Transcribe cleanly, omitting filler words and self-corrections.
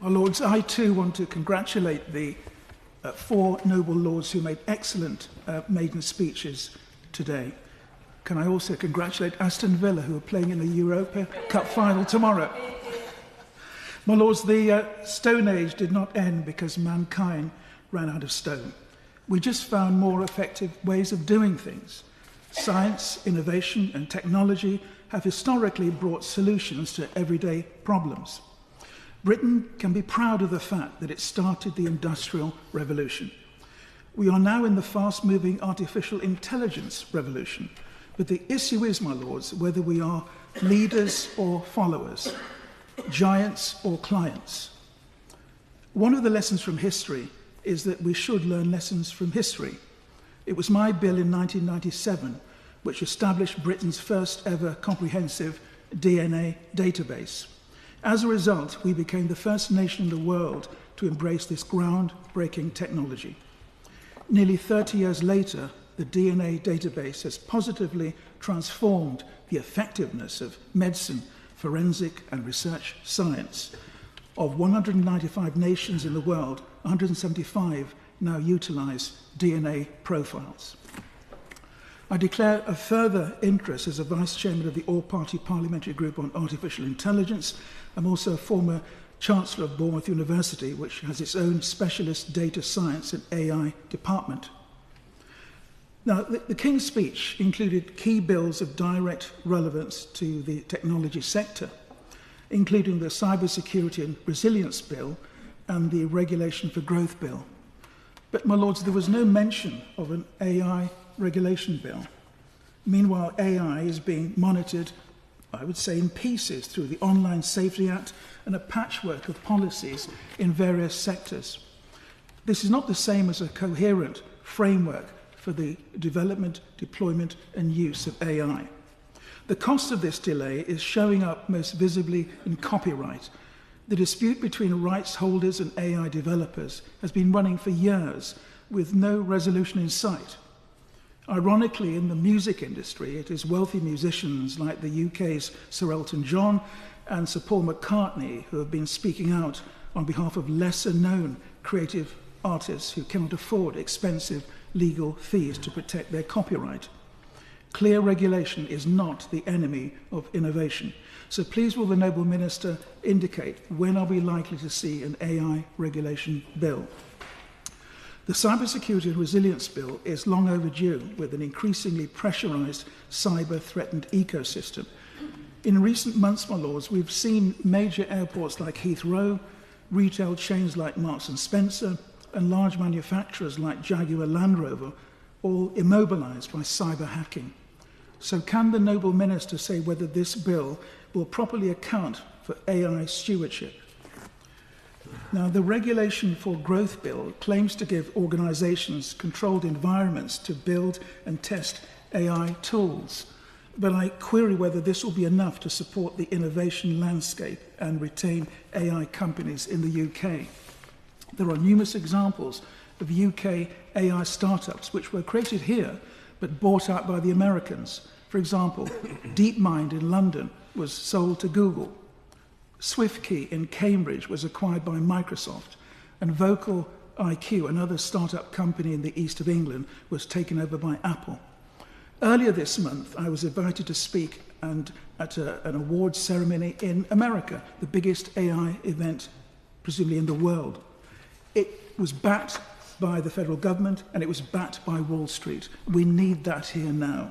My Lords, I too want to congratulate the four noble lords who made excellent maiden speeches today. Can I also congratulate Aston Villa, who are playing in the Europa Cup final tomorrow? My Lords, the Stone Age did not end because mankind ran out of stone. We just found more effective ways of doing things. Science, innovation, and technology have historically brought solutions to everyday problems. Britain can be proud of the fact that it started the Industrial Revolution. We are now in the fast-moving artificial intelligence revolution. But the issue is, my Lords, whether we are leaders or followers, giants or clients. One of the lessons from history is that we should learn lessons from history. It was my bill in 1997 which established Britain's first ever comprehensive DNA database. As a result, we became the first nation in the world to embrace this groundbreaking technology. Nearly 30 years later, the DNA database has positively transformed the effectiveness of medicine, forensic and research science. Of 195 nations in the world, 175 now utilize DNA profiles. I declare a further interest as a Vice Chairman of the All-Party Parliamentary Group on Artificial Intelligence. I'm also a former Chancellor of Bournemouth University, which has its own specialist data science and AI department. Now, the King's speech included key bills of direct relevance to the technology sector, including the Cybersecurity and Resilience Bill and the Regulation for Growth Bill. But, my Lords, there was no mention of an AI regulation bill. Meanwhile, AI is being monitored, I would say, in pieces through the Online Safety Act and a patchwork of policies in various sectors. This is not the same as a coherent framework for the development, deployment and use of AI. The cost of this delay is showing up most visibly in copyright. The dispute between rights holders and AI developers has been running for years with no resolution in sight. Ironically, in the music industry, it is wealthy musicians like the UK's Sir Elton John and Sir Paul McCartney who have been speaking out on behalf of lesser-known creative artists who cannot afford expensive legal fees to protect their copyright. Clear regulation is not the enemy of innovation. So please will the Noble Minister indicate when are we likely to see an AI regulation bill? The Cybersecurity and Resilience Bill is long overdue with an increasingly pressurised cyber-threatened ecosystem. In recent months, my Lords, we've seen major airports like Heathrow, retail chains like Marks and Spencer, and large manufacturers like Jaguar Land Rover all immobilised by cyber hacking. So can the Noble Minister say whether this bill will properly account for AI stewardship? Now, the Regulation for Growth Bill claims to give organisations controlled environments to build and test AI tools. But I query whether this will be enough to support the innovation landscape and retain AI companies in the UK. There are numerous examples of UK AI startups which were created here but bought out by the Americans. For example, DeepMind in London was sold to Google. SwiftKey in Cambridge was acquired by Microsoft, and Vocal IQ, another startup company in the east of England, was taken over by Apple. Earlier this month, I was invited to speak at an awards ceremony in America, the biggest AI event, presumably in the world. It was backed by the federal government, and it was backed by Wall Street. We need that here now.